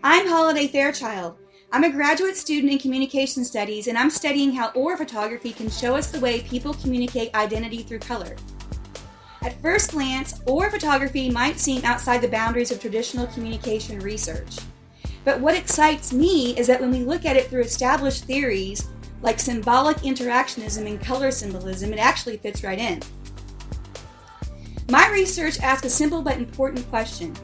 I'm Holiday Fairchild. I'm a graduate student in communication studies, and I'm studying how aura photography can show us the way people communicate identity through color. At first glance, aura photography might seem outside the boundaries of traditional communication research. But what excites me is that when we look at it through established theories like symbolic interactionism and color symbolism, it actually fits right in. My research asks a simple but important question.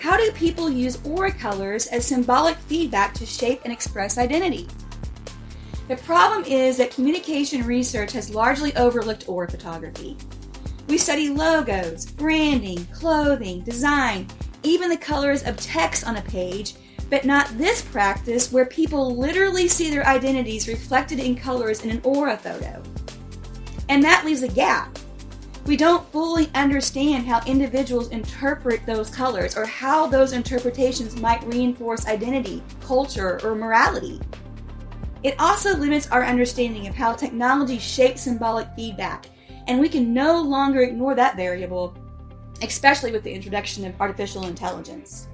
How do people use aura colors as symbolic feedback to shape and express identity? The problem is that communication research has largely overlooked aura photography. We study logos, branding, clothing, design, even the colors of text on a page, but not this practice where people literally see their identities reflected in colors in an aura photo. And that leaves a gap. We don't fully understand how individuals interpret those colors or how those interpretations might reinforce identity, culture, or morality. It also limits our understanding of how technology shapes symbolic feedback, and we can no longer ignore that variable, especially with the introduction of artificial intelligence.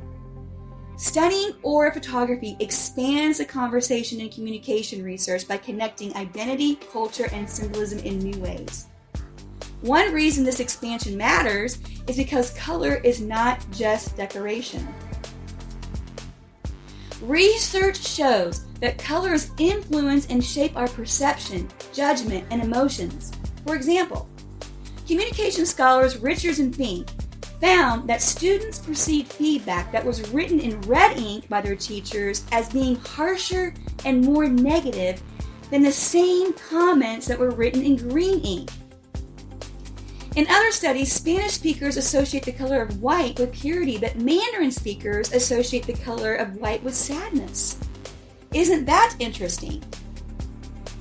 Studying aura photography expands the conversation in communication research by connecting identity, culture, and symbolism in new ways. One reason this expansion matters is because color is not just decoration. Research shows that colors influence and shape our perception, judgment, and emotions. For example, communication scholars Richards and Fink found that students perceived feedback that was written in red ink by their teachers as being harsher and more negative than the same comments that were written in green ink. In other studies, Spanish speakers associate the color of white with purity, but Mandarin speakers associate the color of white with sadness. Isn't that interesting?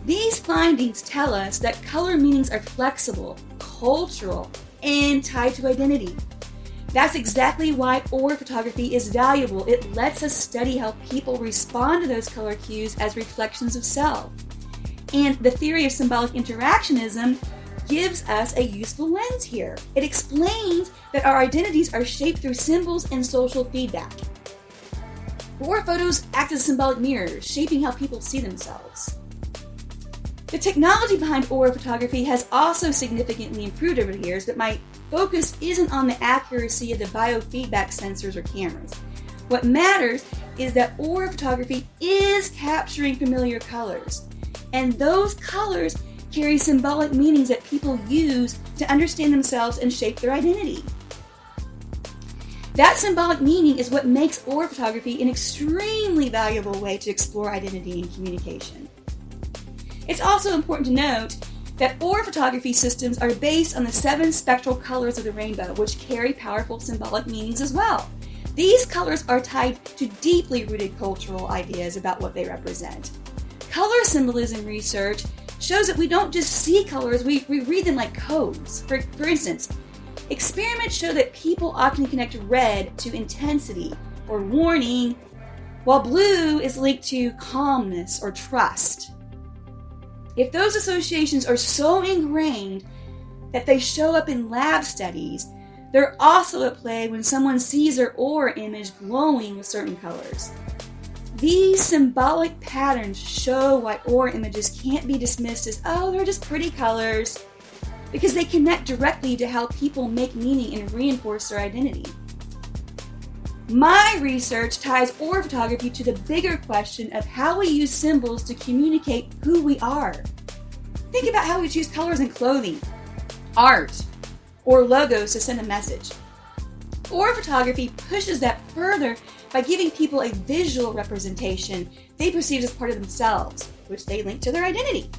These findings tell us that color meanings are flexible, cultural, and tied to identity. That's exactly why aura photography is valuable. It lets us study how people respond to those color cues as reflections of self. And the theory of symbolic interactionism gives us a useful lens here. It explains that our identities are shaped through symbols and social feedback. Aura photos act as symbolic mirrors, shaping how people see themselves. The technology behind aura photography has also significantly improved over the years, but my focus isn't on the accuracy of the biofeedback sensors or cameras. What matters is that aura photography is capturing familiar colors, and those colors carry symbolic meanings that people use to understand themselves and shape their identity. That symbolic meaning is what makes aura photography an extremely valuable way to explore identity and communication. It's also important to note that aura photography systems are based on the 7 spectral colors of the rainbow, which carry powerful symbolic meanings as well. These colors are tied to deeply rooted cultural ideas about what they represent. Color symbolism research shows that we don't just see colors, we read them like codes. For instance, experiments show that people often connect red to intensity or warning, while blue is linked to calmness or trust. If those associations are so ingrained that they show up in lab studies, they're also at play when someone sees their aura image glowing with certain colors. These symbolic patterns show why aura images can't be dismissed as, oh, they're just pretty colors, because they connect directly to how people make meaning and reinforce their identity. My research ties aura photography to the bigger question of how we use symbols to communicate who we are. Think about how we choose colors in clothing, art, or logos to send a message. Aura photography pushes that further by giving people a visual representation they perceive as part of themselves, which they link to their identity.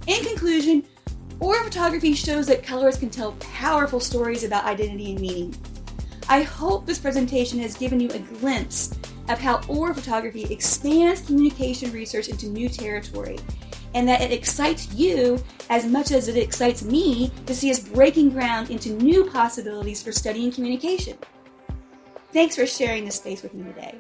In conclusion, aura photography shows that colors can tell powerful stories about identity and meaning. I hope this presentation has given you a glimpse of how aura photography expands communication research into new territory, and that it excites you as much as it excites me to see us breaking ground into new possibilities for studying communication. Thanks for sharing this space with me today.